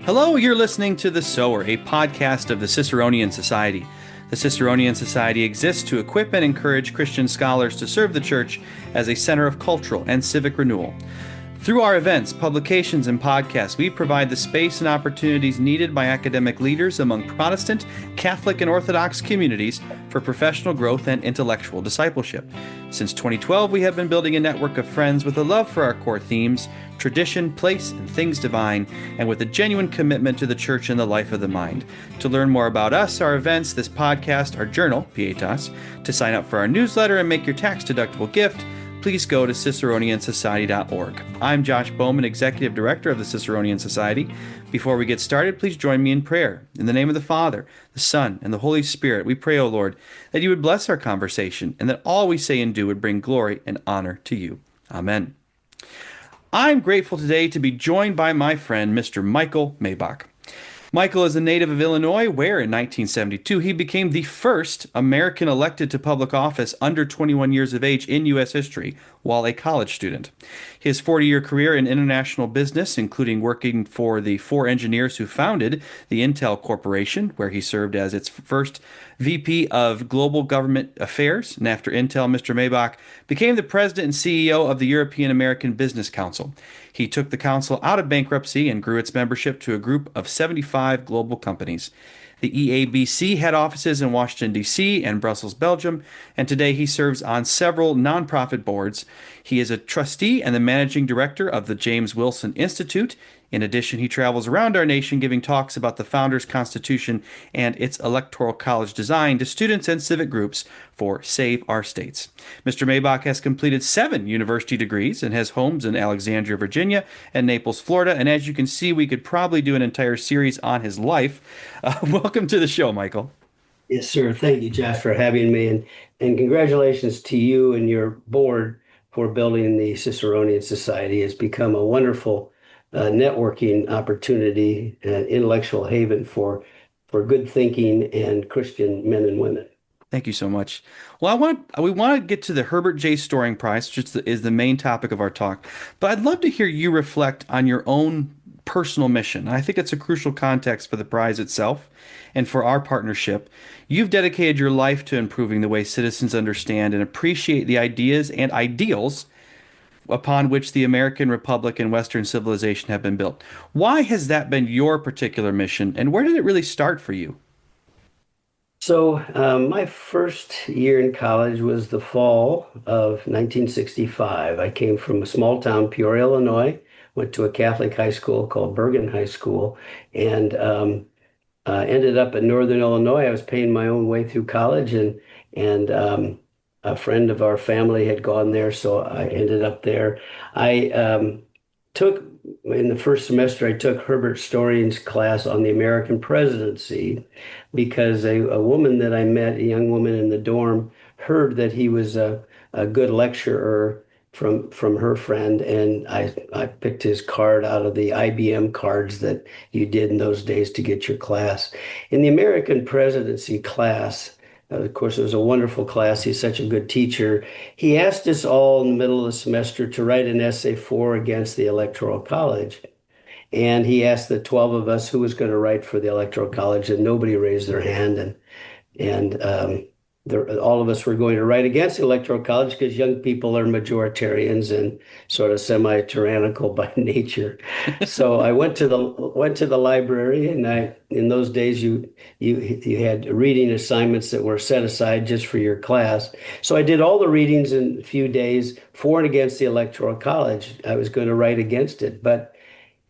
Hello, you're listening to The Sower, a podcast of the Ciceronian Society. The Ciceronian Society exists to equip and encourage Christian scholars to serve the church as a center of cultural and civic renewal. Through our events, publications, and podcasts, we provide the space and opportunities needed by academic leaders among Protestant, Catholic, and Orthodox communities for professional growth and intellectual discipleship. Since 2012, we have been building a network of friends with a love for our core themes, tradition, place, and things divine, and with a genuine commitment to the church and the life of the mind. To learn more about us, our events, this podcast, our journal, Pietas, to sign up for our newsletter and make your tax-deductible gift, please go to ciceroniansociety.org. I'm Josh Bowman, Executive Director of the Ciceronian Society. Before we get started, please join me in prayer. In the name of the Father, the Son, and the Holy Spirit, we pray, O Lord, that you would bless our conversation and that all we say and do would bring glory and honor to you. Amen. I'm grateful today to be joined by my friend, Mr. Michael Maibach. Michael is a native of Illinois, where in 1972 he became the first American elected to public office under 21 years of age in U.S. history while a college student. His 40-year career in international business, including working for the four engineers who founded the Intel Corporation, where he served as its first VP of Global Government Affairs, and after Intel, Mr. Maibach became the president and CEO of the European American Business Council. He took the council out of bankruptcy and grew its membership to a group of 75 global companies. The EABC had offices in Washington, D.C. and Brussels, Belgium, and today he serves on several nonprofit boards. He is a trustee and the managing director of the James Wilson Institute. In addition, he travels around our nation giving talks about the Founders Constitution and its electoral college design to students and civic groups for Save Our States. Mr. Maibach has completed 7 university degrees and has homes in Alexandria, Virginia, and Naples, Florida. And as you can see, we could probably do an entire series on his life. Welcome to the show, Michael. Yes, sir. Thank you, Josh, for having me. And congratulations to you and your board for building the Ciceronian Society. It's become a wonderful networking opportunity and intellectual haven for good thinking and Christian men and women. Thank you so much. Well, we want to get to the Herbert J. Storing Prize, which is the main topic of our talk. But I'd love to hear you reflect on your own personal mission. I think it's a crucial context for the prize itself and for our partnership. You've dedicated your life to improving the way citizens understand and appreciate the ideas and ideals upon which the American Republic and Western civilization have been built. Why has that been your particular mission, and where did it really start for you? So my first year in college was the fall of 1965. I came from a small town, Peoria, Illinois, went to a Catholic high school called Bergen High School, and ended up in Northern Illinois. I was paying my own way through college, and a friend of our family had gone there, so I ended up there. I took in the first semester, I took Herbert Storing's class on the American presidency because a woman that I met, a young woman in the dorm, heard that he was a good lecturer from her friend, and I picked his card out of the IBM cards that you did in those days to get your class. In the American presidency class, of course, it was a wonderful class. He's such a good teacher. He asked us all in the middle of the semester to write an essay for or against the Electoral College. And he asked the 12 of us who was going to write for the Electoral College, and nobody raised their hand. And all of us were going to write against the Electoral College because young people are majoritarians and sort of semi-tyrannical by nature. So I went to the library, and in those days you had reading assignments that were set aside just for your class. So I did all the readings in a few days for and against the Electoral College. I was going to write against it, but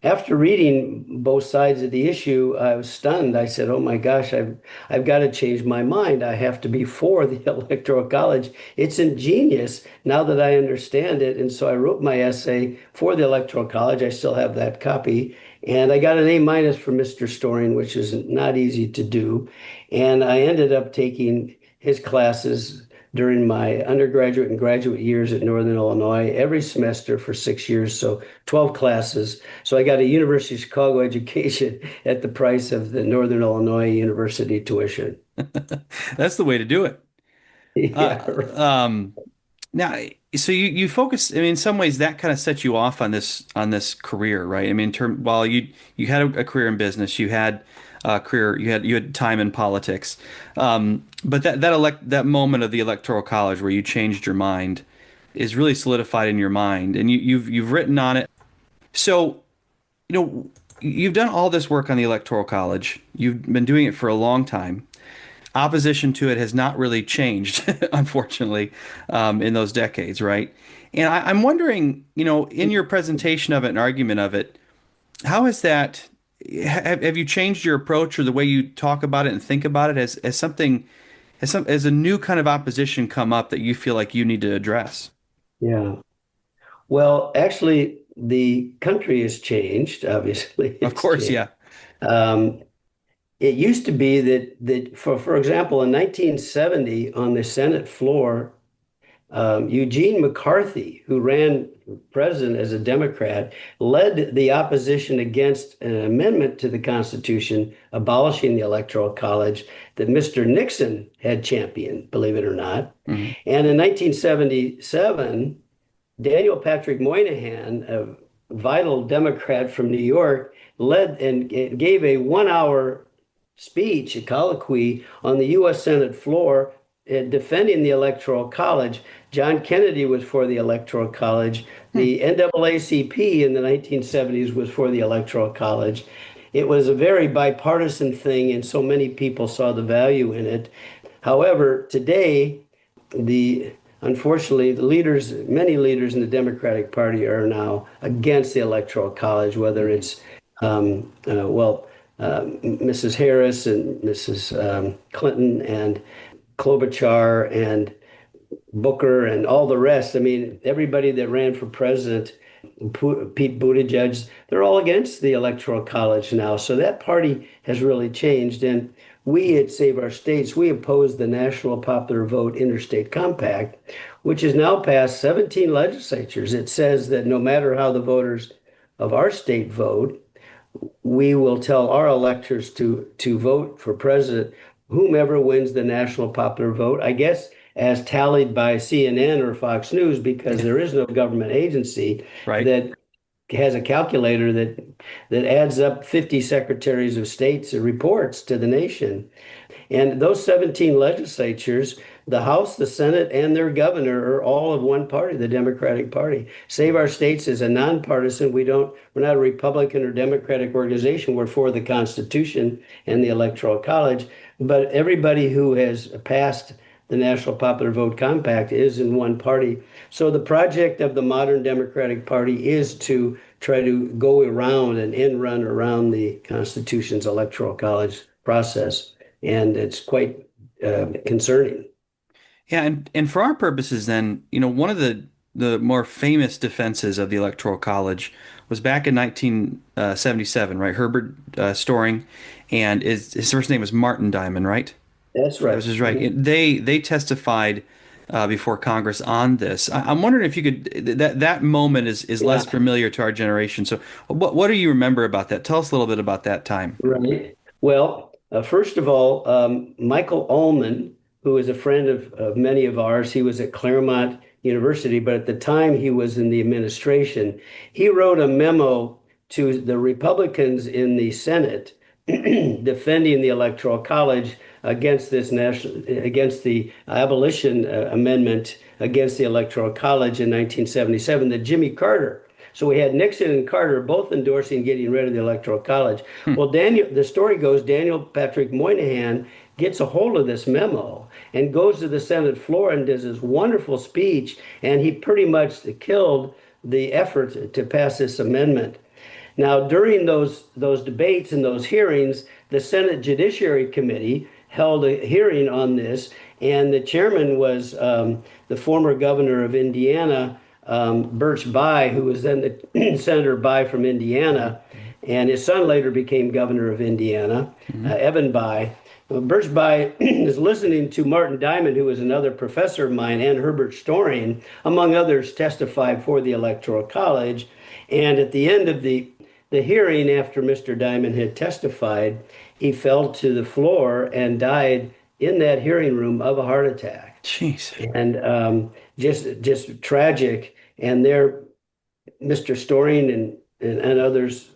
after reading both sides of the issue, I was stunned. I said, "Oh my gosh, I've got to change my mind. I have to be for the Electoral College. It's ingenious now that I understand it." And so I wrote my essay for the Electoral College. I still have that copy. And I got an A minus for Mr. Storing, which is not easy to do. And I ended up taking his classes during my undergraduate and graduate years at Northern Illinois every semester for 6 years, so 12 classes. So I got a University of Chicago education at the price of the Northern Illinois University tuition. That's the way to do it. Yeah. Uh, um, Now, so you focus. I mean, in some ways, that kind of set you off on this career, right? I mean, while you had a career in business, you had a career, you had time in politics, but that moment of the electoral college where you changed your mind is really solidified in your mind, and you've written on it. So, you've done all this work on the electoral college. You've been doing it for a long time. Opposition to it has not really changed, unfortunately, in those decades, right? And I'm wondering, in your presentation of it and argument of it, how has that, have you changed your approach or the way you talk about it and think about it? Has something, has a new kind of opposition come up that you feel like you need to address? Yeah. Well, actually, the country has changed. Obviously, Of it's course, changed. yeah. Um, it used to be that for example, in 1970 on the Senate floor, Eugene McCarthy, who ran president as a Democrat, led the opposition against an amendment to the Constitution abolishing the Electoral College that Mr. Nixon had championed, believe it or not. Hmm. And in 1977, Daniel Patrick Moynihan, a vital Democrat from New York, led and gave a 1 hour speech, a colloquy on the U.S. Senate floor defending the Electoral College. John Kennedy was for the Electoral College. Hmm. The NAACP in the 1970s was for the Electoral College. It was a very bipartisan thing, and so many people saw the value in it. However, today, the unfortunately, many leaders in the Democratic Party are now against the Electoral College, whether it's, Mrs. Harris and Mrs. Clinton and Klobuchar and Booker and all the rest. I mean, everybody that ran for president, Pete Buttigieg, they're all against the Electoral College now. So that party has really changed. And we at Save Our States, we opposed the National Popular Vote Interstate Compact, which has now passed 17 legislatures. It says that no matter how the voters of our state vote, we will tell our electors to vote for president, whomever wins the national popular vote, I guess, as tallied by CNN or Fox News, because there is no government agency Right. that has a calculator that adds up 50 secretaries of state's reports to the nation. And those 17 legislatures, the House, the Senate, and their governor are all of one party, the Democratic Party. Save Our States is a nonpartisan. We're not a Republican or Democratic organization. We're for the Constitution and the Electoral College. But everybody who has passed the National Popular Vote Compact is in one party. So the project of the modern Democratic Party is to try to go around and end run around the Constitution's Electoral College process. And it's quite concerning. Yeah, and for our purposes, then, one of the more famous defenses of the Electoral College was back in 1977, right? Herbert Storing, and his first name was Martin Diamond, right? That's That was right. his right. Mhm. They testified before Congress on this. I'm wondering if you could that moment is less Yeah. familiar to our generation. So what do you remember about that? Tell us a little bit about that time. Right. Well, first of all, Michael Ullman, who is a friend of many of ours, he was at Claremont University, but at the time he was in the administration. He wrote a memo to the Republicans in the Senate defending the Electoral College against the abolition amendment against the Electoral College in 1977 that Jimmy Carter. So we had Nixon and Carter both endorsing getting rid of the Electoral College. Hmm. Well, the story goes, Daniel Patrick Moynihan gets a hold of this memo and goes to the Senate floor and does this wonderful speech, and he pretty much killed the effort to pass this amendment. Now, during those debates and those hearings, the Senate Judiciary Committee held a hearing on this, and the chairman was the former governor of Indiana, Birch Bayh, who was then the Senator Bayh from Indiana, and his son later became governor of Indiana, Hmm. Evan Bayh. Well, Birch Bayh is listening to Martin Diamond, who was another professor of mine, and Herbert Storing, among others, testified for the Electoral College. And at the end of the hearing, after Mr. Diamond had testified, he fell to the floor and died in that hearing room of a heart attack. Jeez. and just tragic. And there, Mr. Storing and others,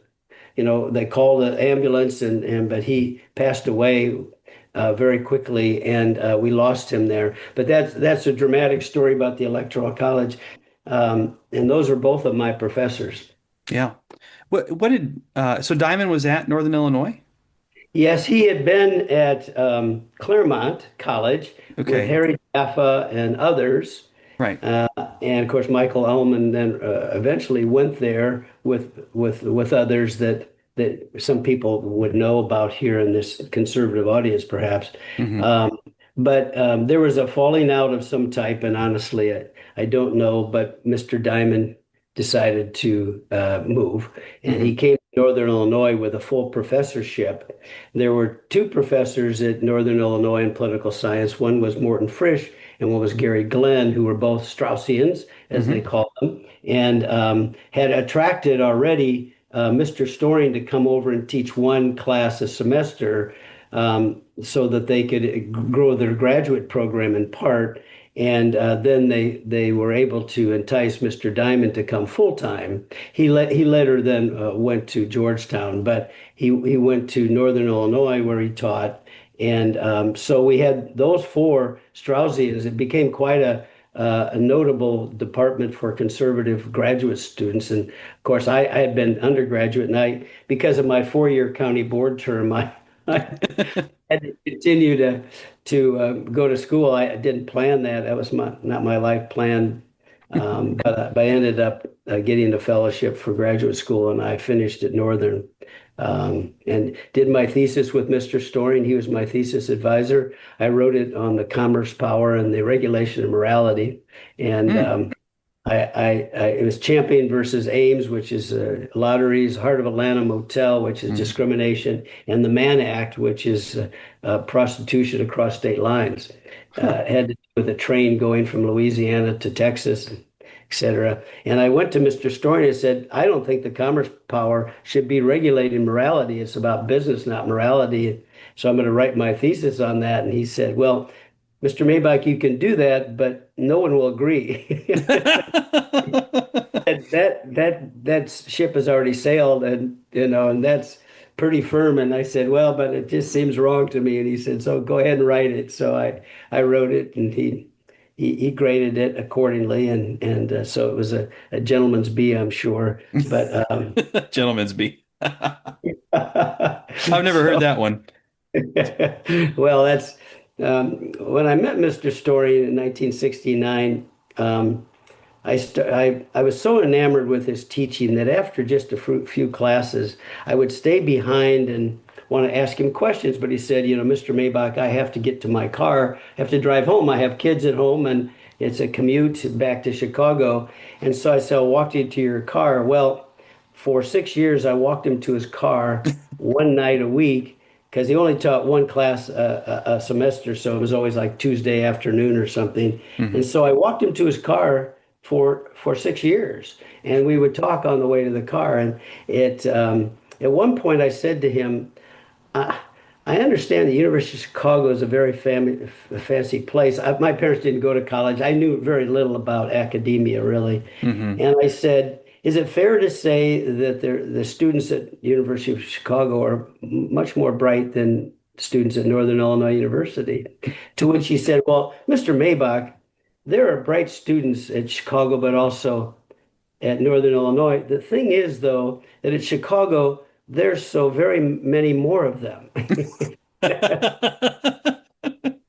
they called the ambulance, and but he passed away very quickly, and we lost him there. But that's a dramatic story about the Electoral College, and those are both of my professors. Yeah. What did so Diamond was at Northern Illinois? Yes, he had been at Claremont College with Okay. Harry Jaffa and others. Right. Uh, and of course, Michael Ellman then eventually went there with others that some people would know about here in this conservative audience, perhaps. Hmm. Um, but there was a falling out of some type, and honestly, I don't know. But Mr. Diamond decided to move, and he Hmm. came to Northern Illinois with a full professorship. There were two professors at Northern Illinois in political science. One was Morton Frisch, and one was Gary Glenn, who were both Straussians, as they Hmm. call them, and had attracted already Mr. Storing to come over and teach one class a semester, so that they could grow their graduate program in part. And then they were able to entice Mr. Diamond to come full time. He later then went to Georgetown, but he went to Northern Illinois where he taught. And so we had those four Straussians. It became quite a notable department for conservative graduate students. And of course, I had been undergraduate, and because of my 4-year county board term, I had to continue to go to school. I didn't plan that. That was not my life plan. But I ended up getting a fellowship for graduate school, and I finished at Northern, and did my thesis with Mr. Storing. He was my thesis advisor. I wrote it on the commerce power and the regulation of morality, and Mm. it was Champion versus Ames, which is lotteries, Heart of Atlanta Motel, which is Hmm. discrimination, and the Mann Act, which is prostitution across state lines. Huh. Had to do with a train going from Louisiana to Texas, et cetera. And I went to Mr. Story and said, I don't think the commerce power should be regulating morality. It's about business, not morality. So I'm going to write my thesis on that. And he said, well, Mr. Maibach, you can do that, but no one will agree. That ship has already sailed, and and that's pretty firm. And I said, well, but it just seems wrong to me. And he said, so go ahead and write it. So I wrote it, and he graded it accordingly, and so it was a gentleman's B, I'm sure. But Gentleman's B. I've never heard so that one. well, that's when I met Mr. Story in 1969. I was so enamored with his teaching that after just a few classes, I would stay behind and want to ask him questions. But he said, Mr. Maybach, I have to get to my car. I have to drive home. I have kids at home, and it's a commute back to Chicago. And so I said, I'll walk you to your car. Well, for 6 years, I walked him to his car one night a week because he only taught one class a semester. So it was always like Tuesday afternoon or something. Hmm. And so I walked him to his car for 6 years, and we would talk on the way to the car. And at one point, I said to him, I, I understand the University of Chicago is a very fancy place. My parents didn't go to college. I knew very little about academia, really. Hmm. And I said, is it fair to say that the students at University of Chicago are much more bright than students at Northern Illinois University? To which he said, well, Mr. Maybach, there are bright students at Chicago, but also at Northern Illinois. The thing is, though, that at Chicago, there's so very many more of them.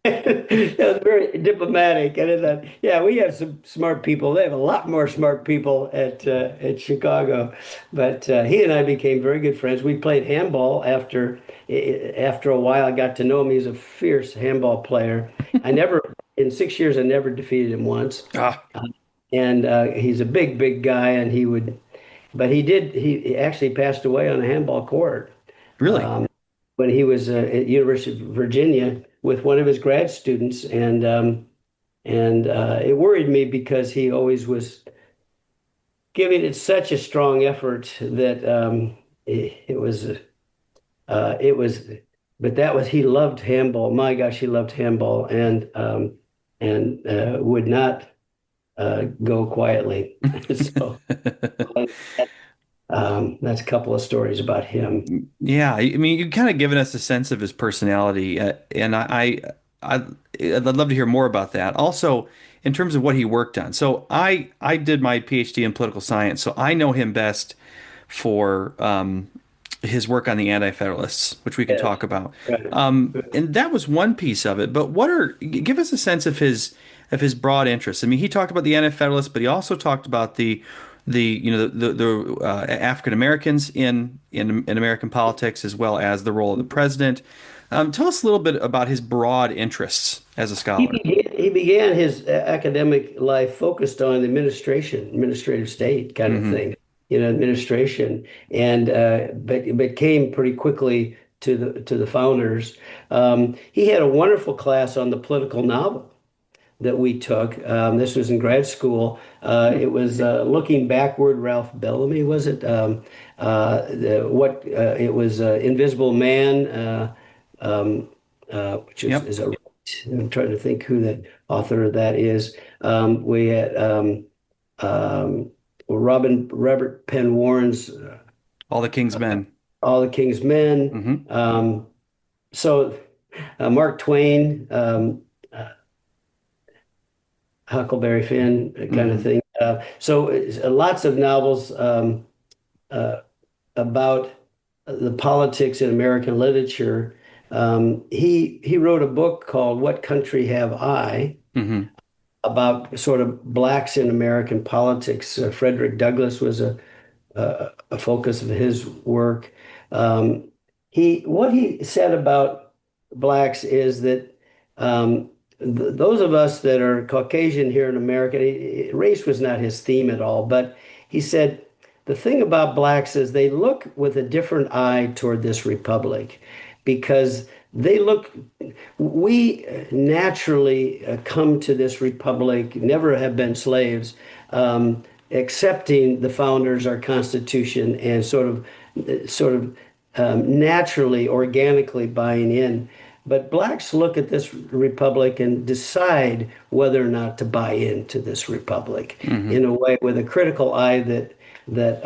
That was very diplomatic. And then, yeah, we have some smart people. They have a lot more smart people at Chicago. But he and I became very good friends. We played handball after a while. I got to know him. He's a fierce handball player. In 6 years, I never defeated him once. Ah, And he's a big guy, and but he actually passed away on a handball court really? when he was at University of Virginia with one of his grad students, and it worried me because he always was giving it such a strong effort that it was, but that was he loved handball. My gosh, he loved handball, and and would not go quietly. So that's a couple of stories about him. Yeah, I mean, you've kind of given us a sense of his personality, and I, I'd love to hear more about that. Also, in terms of what he worked on. So I did my PhD in political science, so I know him best for his work on the Anti-Federalists, which we can Yes, talk about. right. And that was one piece of it. But give us a sense of his broad interests. I mean, he talked about the Anti-Federalists, but he also talked about the African Americans in American politics, as well as the role of the president. Tell us a little bit about his broad interests as a scholar. He began his academic life focused on administrative state kind of Hmm. thing, administration, and but came pretty quickly to the founders. He had a wonderful class on the political novel that we took. This was in grad school. It was looking backward. Ralph Bellamy, was it? It was Invisible Man, which Yep. is a. I'm trying to think who the author of that is. We had Robert Penn Warren's All the King's Men. All the King's Men. Hmm. So Mark Twain. Huckleberry Finn kind of Hmm. thing. So lots of novels uh, about the politics in American literature. He wrote a book called "What Country Have I?" Hmm. about sort of blacks in American politics. Frederick Douglass was a focus of his work. Um, what he said about blacks is that those of us that are Caucasian here in America, race was not his theme at all, but he said the thing about blacks is they look with a different eye toward this republic because they look, we naturally come to this republic, never have been slaves, accepting the founders, our Constitution, and sort of naturally, organically buying in. But blacks look at this republic and decide whether or not to buy into this republic Hmm. in a way with a critical eye that that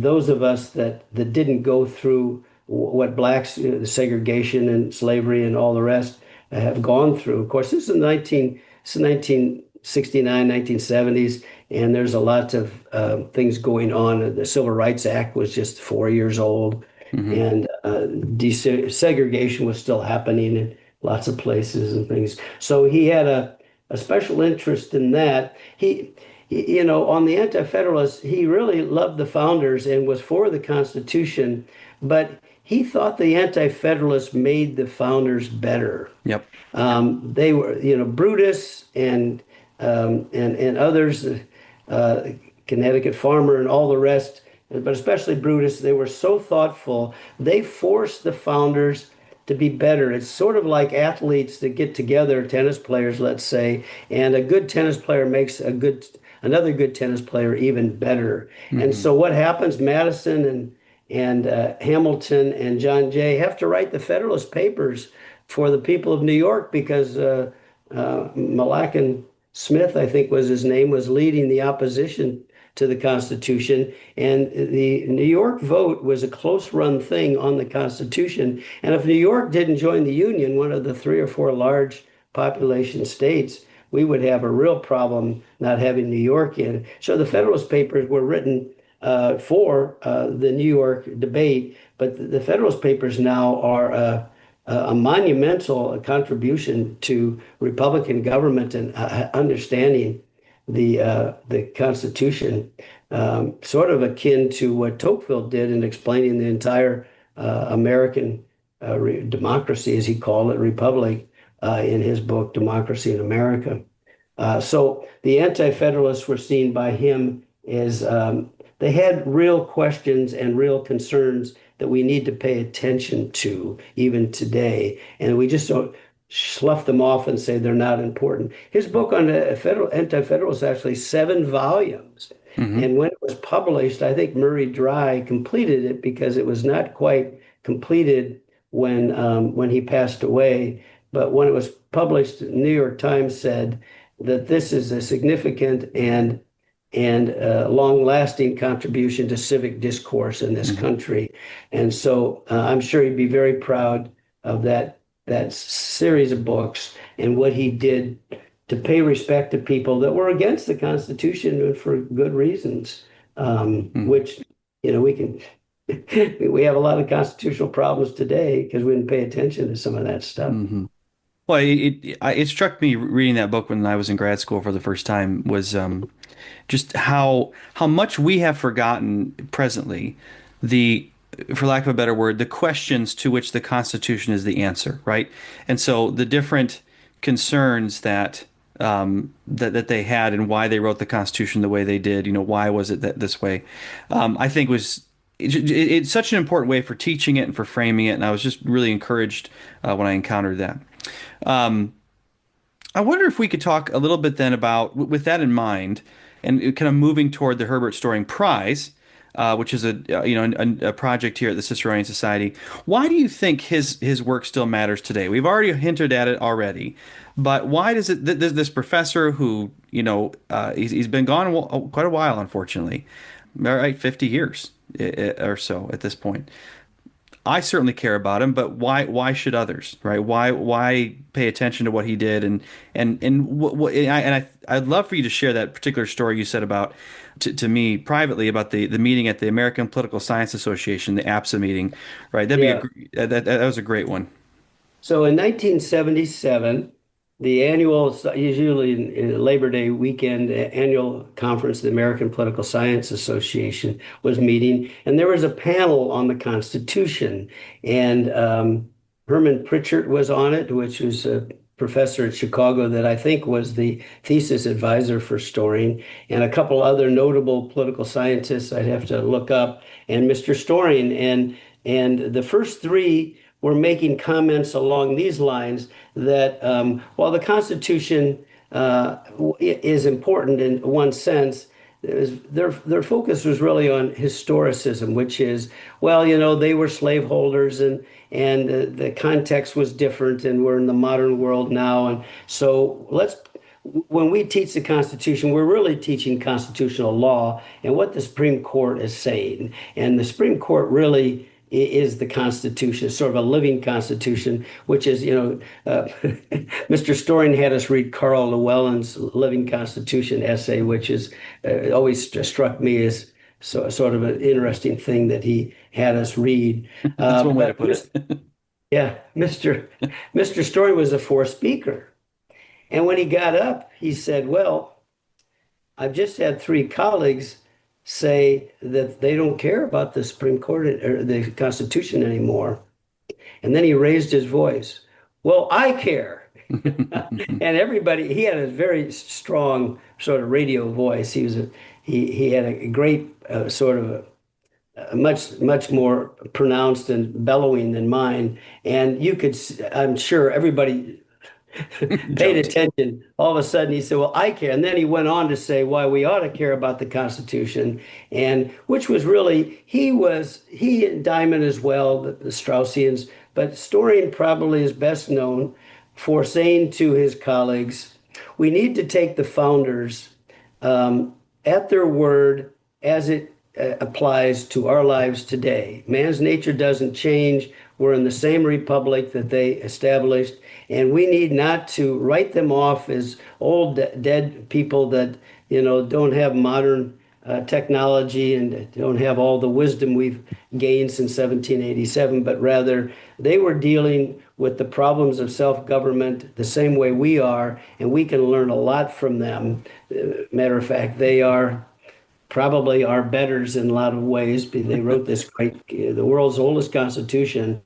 those of us that didn't go through what blacks, segregation and slavery and all the rest have gone through. Of course, this is 1969, 1970s, and there's a lot of things going on. The Civil Rights Act was just 4 years old, Hmm. and desegregation was still happening in lots of places and things. So he had a special interest in that. On the Anti-Federalists, he really loved the founders and was for the Constitution, but he thought the Anti-Federalists made the founders better. Yep. They were, Brutus and others, uh, Connecticut Farmer and all the rest, but especially Brutus, they were so thoughtful. They forced the founders to be better. It's sort of like athletes that get together, tennis players, let's say, and a good tennis player makes another good tennis player even better. And Hmm. so what happens? Madison and Hamilton and John Jay have to write the Federalist Papers for the people of New York because Malacan Smith, I think was his name, was leading the opposition to the Constitution. And the New York vote was a close run thing on the Constitution. And if New York didn't join the Union, one of the three or four large population states, we would have a real problem not having New York in. So the Federalist Papers were written for the New York debate, but the Federalist Papers now are a monumental contribution to Republican government and understanding the Constitution, sort of akin to what Tocqueville did in explaining the entire American democracy, as he called it, republic, in his book Democracy in America. So the Anti-Federalists were seen by him as they had real questions and real concerns that we need to pay attention to even today. And we just don't slough them off and say they're not important. His book on the Anti-Federal is actually 7 volumes. Hmm. And when it was published, I think Murray Dry completed it because it was not quite completed when he passed away. but when it was published, the New York Times said that this is a significant and long-lasting contribution to civic discourse in this Mhm. country. And so I'm sure he'd be very proud of that series of books and what he did to pay respect to people that were against the Constitution and for good reasons. Mhm. Which, we can we have a lot of constitutional problems today because we didn't pay attention to some of that stuff. Mhm. Well, it struck me reading that book when I was in grad school for the first time was just how much we have forgotten presently the for lack of a better word the questions to which the Constitution is the answer, right? And so the different concerns that they had and why they wrote the Constitution the way they did, why was it that this way, I think it's such an important way for teaching it and for framing it, and I was just really encouraged when I encountered that. um, I wonder if we could talk a little bit then about, with that in mind, and kind of moving toward the Herbert Storing Prize, which is a project here at the Ciceronian Society. Why do you think his work still matters today? We've already hinted at it already, but why does it this professor who he's been gone quite a while, unfortunately, all right, 50 years or so at this point. I certainly care about him, but why should others, right? Why pay attention to what he did, I'd love for you to share that particular story you said about to me privately about the meeting at the American Political Science Association, the APSA meeting, right? Yeah. That was a great one. So in 1977, the annual, usually in Labor Day weekend, annual conference, of the American Political Science Association was meeting, and there was a panel on the Constitution, and Herman Pritchard was on it, which was a professor at Chicago that I think was the thesis advisor for Storing, and a couple other notable political scientists I'd have to look up, and Mr. Storing, and the first three were making comments along these lines that while the Constitution is important in one sense, their focus was really on historicism, which is, well, they were slaveholders and the context was different, and we're in the modern world now, and so when we teach the Constitution, we're really teaching constitutional law and what the Supreme Court is saying. And the Supreme Court really is the Constitution, sort of a living Constitution, which is, Mr. Storing had us read Carl Llewellyn's Living Constitution essay, which is always struck me as sort of an interesting thing that he had us read. That's one way to But put it. yeah, Mr. Storing was a forced speaker. And when he got up, he said, well, I've just had three colleagues say that they don't care about the Supreme Court or the Constitution anymore. And then he raised his voice. Well, I care. And everybody, he had a very strong sort of radio voice. He had a great sort of a much more pronounced and bellowing than mine. And I'm sure everybody paid Jumped. attention. All of a sudden, he said, "Well, I care." And then he went on to say why we ought to care about the Constitution, and which was really he and Diamond as well, the Straussians, but Storing probably is best known for saying to his colleagues, "We need to take the founders at their word as it applies to our lives today. Man's nature doesn't change. We're in the same republic that they established, and we need not to write them off as old dead people that don't have modern technology and don't have all the wisdom we've gained since 1787, but rather they were dealing with the problems of self-government the same way we are, and we can learn a lot from them. Matter of fact, they are probably our betters in a lot of ways. They wrote this the world's oldest constitution,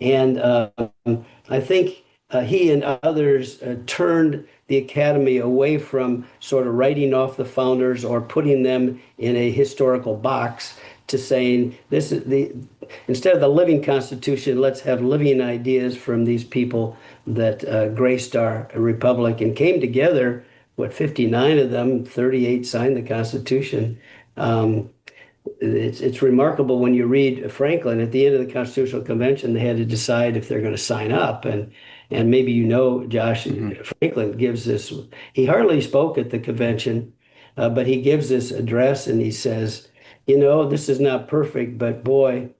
and I think he and others turned the academy away from sort of writing off the founders or putting them in a historical box to saying this is instead of the living constitution, let's have living ideas from these people that graced our republic and came together. What, 59 of them, 38 signed the Constitution. Um, it's remarkable when you read Franklin at the end of the Constitutional Convention, they had to decide if they're going to sign up. And And maybe you know, Josh, Hmm. Franklin gives this, he hardly spoke at the convention, but he gives this address and he says, this is not perfect, but boy,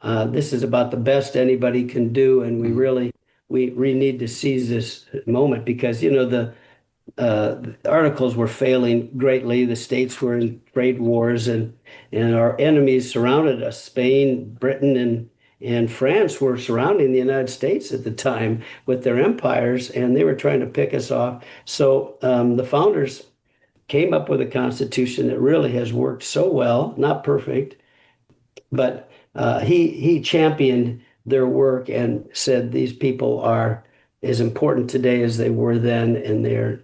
this is about the best anybody can do. And we Hmm. really, we need to seize this moment because, the articles were failing greatly. The states were in trade wars, and our enemies surrounded us. Spain, Britain, and France were surrounding the United States at the time with their empires, and they were trying to pick us off. So the founders came up with a constitution that really has worked so well, not perfect, but he championed their work and said these people are as important today as they were then, and they're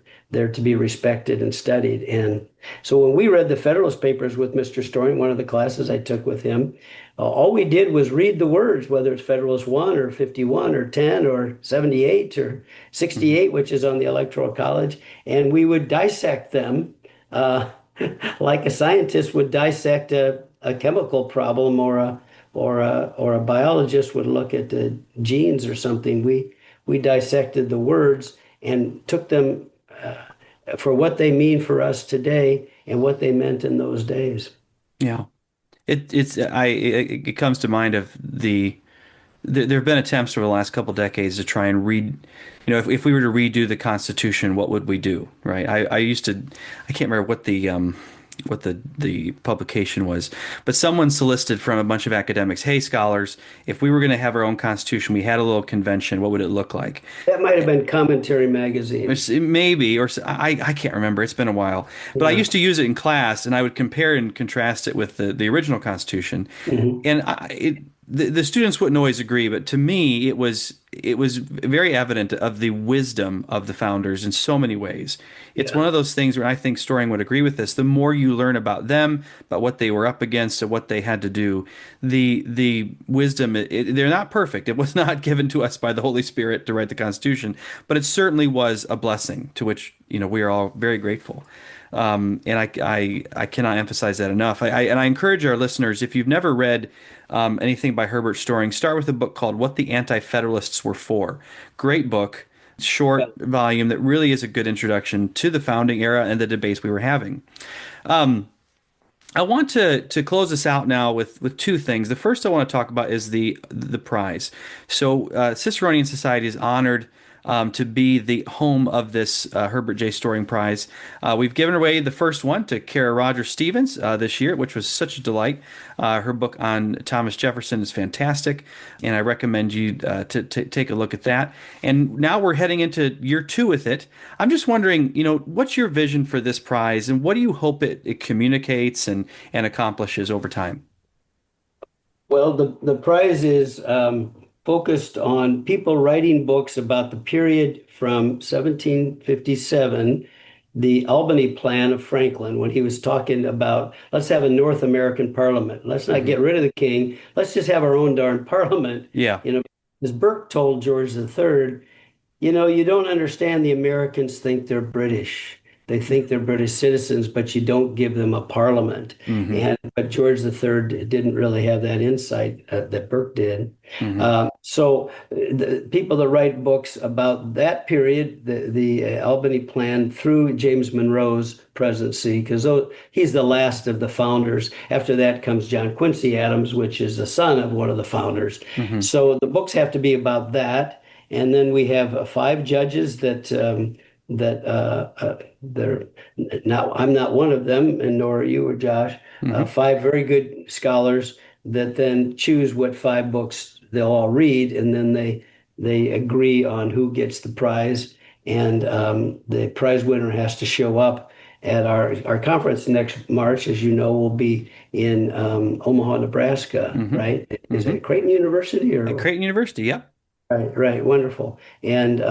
to be respected and studied. And so when we read the Federalist Papers with Mr. Storing, one of the classes I took with him, all we did was read the words, whether it's Federalist 1 or 51 or 10 or 78 or Hmm. 68, which is on the Electoral College, and we would dissect them. Uh, like a scientist would dissect a chemical problem or a biologist would look at the genes or something. We dissected the words and took them for what they mean for us today and what they meant in those days. Yeah. It comes to mind of there have been attempts over the last couple decades to try and if we were to redo the Constitution, what would we do, right? I can't remember what the publication was, but someone solicited from a bunch of academics, hey, scholars, if we were going to have our own Constitution, we had a little convention, what would it look like? That might have been Commentary Magazine. Maybe, or I can't remember. It's been a while, but I Yeah. used to use it in class, and I would compare and contrast it with the original Constitution, Mhm. and the students wouldn't always agree, but to me, it was very evident of the wisdom of the founders in so many ways. It's Yeah. one of those things where I think Storing would agree with this. The more you learn about them, about what they were up against, and what they had to do, the wisdom. They're not perfect. It was not given to us by the Holy Spirit to write the Constitution, but it certainly was a blessing to which we are all very grateful. And I cannot emphasize that enough. And I encourage our listeners, if you've never read anything by Herbert Storing, start with a book called What the Anti-Federalists Were For. Great book, Yeah. short volume that really is a good introduction to the founding era and the debates we were having. I want to close this out now with two things. The first I want to talk about is the prize. So Ciceronian Society is honored to be the home of this Herbert J. Storing Prize. We've given away the first one to Kara Rogers Stevens this year, which was such a delight. Her book on Thomas Jefferson is fantastic, and I recommend you to take a look at that. And now we're heading into year two with it. I'm just wondering, what's your vision for this prize, and what do you hope it communicates and accomplishes over time? Well, the prize is focused on people writing books about the period from 1757, the Albany Plan of Franklin, when he was talking about let's have a North American parliament. Let's not Hmm. get rid of the king. Let's just have our own darn parliament. Yeah. As Burke told George III, you don't understand the Americans think they're British. They think they're British citizens, but you don't give them a parliament. Hmm. But George III didn't really have that insight that Burke did. Hmm. So the people that write books about that period, the Albany Plan through James Monroe's presidency, because he's the last of the founders. After that comes John Quincy Adams, which is the son of one of the founders. Hmm. So the books have to be about that. And then we have five judges they're not. I'm not one of them, and nor are you or Josh. Hmm. Five very good scholars that then choose what five books they'll all read, and then they agree on who gets the prize, and the prize winner has to show up at our conference next March. As you know, will be in Omaha, Nebraska, Hmm. right? Is Hmm. it Creighton University At or? Creighton University, yep. Right, right, wonderful. And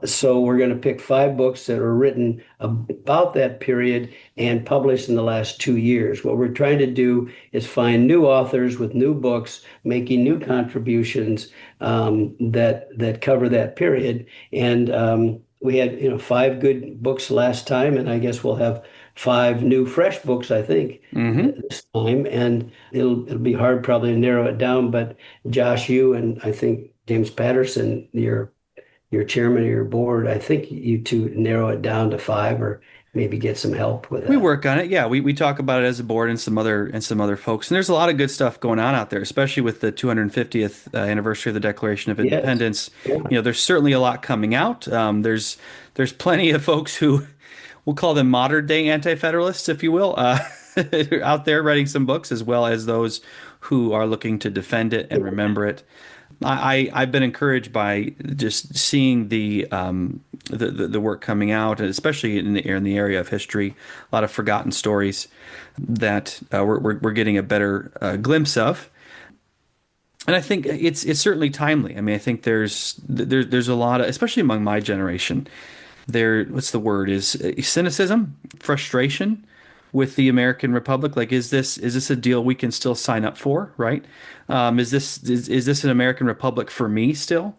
so we're going to pick five books that are written about that period and published in the last 2 years. What we're trying to do is find new authors with new books, making new contributions that cover that period. And we had, five good books last time, and I guess we'll have five new, fresh books, I think, Hmm. this time. And it'll be hard probably to narrow it down, but Josh, you and I think James Patterson, your chairman of your board, I think you two narrow it down to five or maybe get some help with We that. work on it. Yeah, we talk about it as a board and some other folks. And there's a lot of good stuff going on out there, especially with the 250th anniversary of the Declaration of Yes. Independence. Yeah. There's certainly a lot coming out. There's plenty of folks who we'll call them modern day anti-federalists, if you will, out there writing some books, as well as those who are looking to defend it and remember it. I've been encouraged by just seeing the work coming out, and especially in the area of history, a lot of forgotten stories that we're getting a better glimpse of. And I think it's certainly timely. I mean, I think there's a lot of, especially among my generation, what's the word, is cynicism, frustration with the American Republic. Like, is this a deal we can still sign up for, right? Is this an American Republic for me still?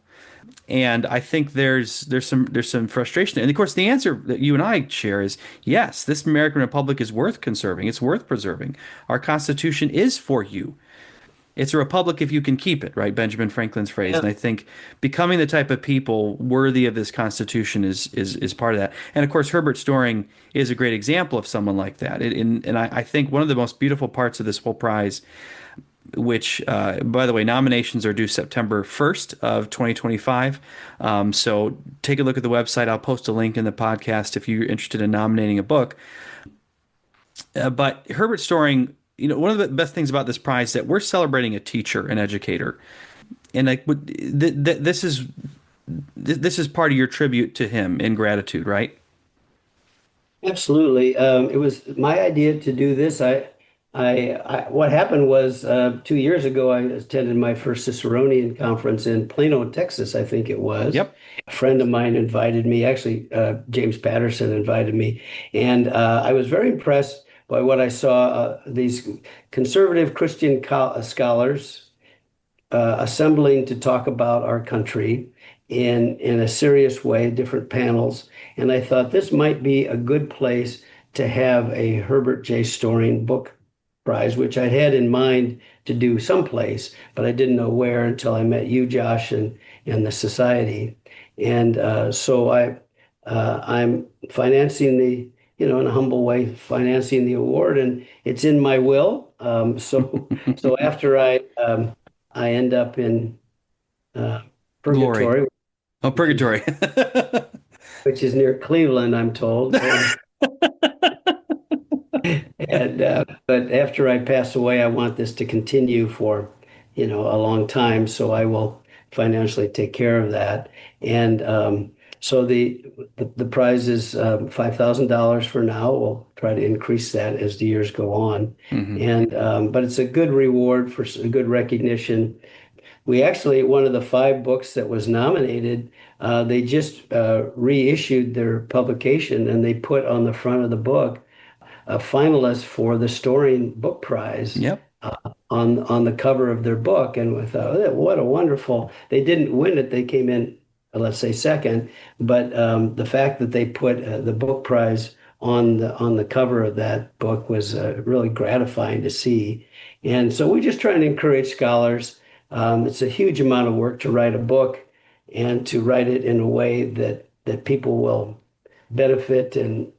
And I think there's some frustration. And of course, the answer that you and I share is yes, this American Republic is worth conserving. It's worth preserving. Our Constitution is for you. It's a republic if you can keep it, right? Benjamin Franklin's phrase. Yeah. And I think becoming the type of people worthy of this Constitution is part of that. And of course, Herbert Storing is a great example of someone like that. And I think one of the most beautiful parts of this whole prize, which, by the way, nominations are due September 1st of 2025. So take a look at the website. I'll post a link in the podcast if you're interested in nominating a book. But Herbert Storing, one of the best things about this prize is that we're celebrating a teacher, an educator, and this is part of your tribute to him in gratitude, right? Absolutely. It was my idea to do this. What happened was 2 years ago, I attended my first Ciceronian conference in Plano, Texas, I think it was. Yep. A friend of mine invited me, actually, James Patterson invited me, and I was very impressed by what I saw. These conservative Christian scholars assembling to talk about our country in a serious way, different panels. And I thought this might be a good place to have a Herbert J. Storing book prize, which I'd had in mind to do someplace, but I didn't know where until I met you, Josh, and the society. And so I'm financing in a humble way, financing the award, and it's in my will. So after I end up in Glory. purgatory, Oh, purgatory. which is near Cleveland, I'm told. But after I pass away, I want this to continue for, a long time. So I will financially take care of that. And so the prize is $5,000 for now. We'll try to increase that as the years go on. Mhm. And but it's a good reward for a good recognition. We actually, one of the five books that was nominated, they just reissued their publication and they put on the front of the book a finalist for the Storing Book Prize Yep. on the cover of their book. And we thought, "Oh, what a wonderful!" They didn't win it; they came in, let's say, second. But the fact that they put the book prize on the cover of that book was really gratifying to see. And so we're just trying to encourage scholars. It's a huge amount of work to write a book and to write it in a way that people will benefit and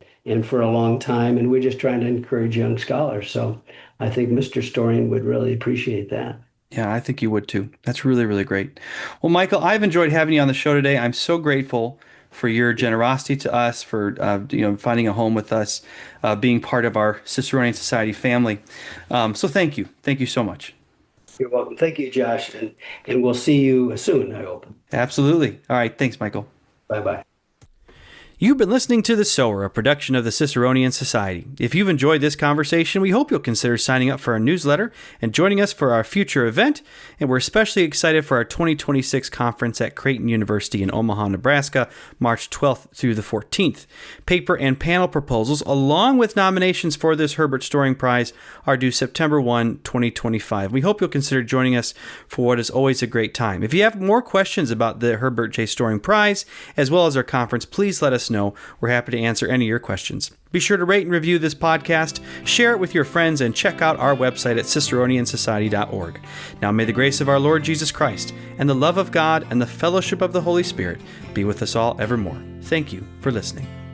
for a long time. And we're just trying to encourage young scholars. So I think Mr. Storing would really appreciate that. Yeah, I think you would too. That's really, really great. Well, Michael, I've enjoyed having you on the show today. I'm so grateful for your generosity to us, for finding a home with us, being part of our Ciceronian Society family. So thank you. Thank you so much. You're welcome. Thank you, Josh. And we'll see you soon, I hope. Absolutely. All right. Thanks, Michael. Bye-bye. You've been listening to The Sower, a production of the Ciceronian Society. If you've enjoyed this conversation, we hope you'll consider signing up for our newsletter and joining us for our future event. And we're especially excited for our 2026 conference at Creighton University in Omaha, Nebraska, March 12th through the 14th. Paper and panel proposals, along with nominations for this Herbert Storing Prize, are due September 1, 2025. We hope you'll consider joining us for what is always a great time. If you have more questions about the Herbert J. Storing Prize, as well as our conference, please let us us know. We're happy to answer any of your questions. Be sure to rate and review this podcast, share it with your friends, and check out our website at ciceroniansociety.org. Now may the grace of our Lord Jesus Christ and the love of God and the fellowship of the Holy Spirit be with us all evermore. Thank you for listening.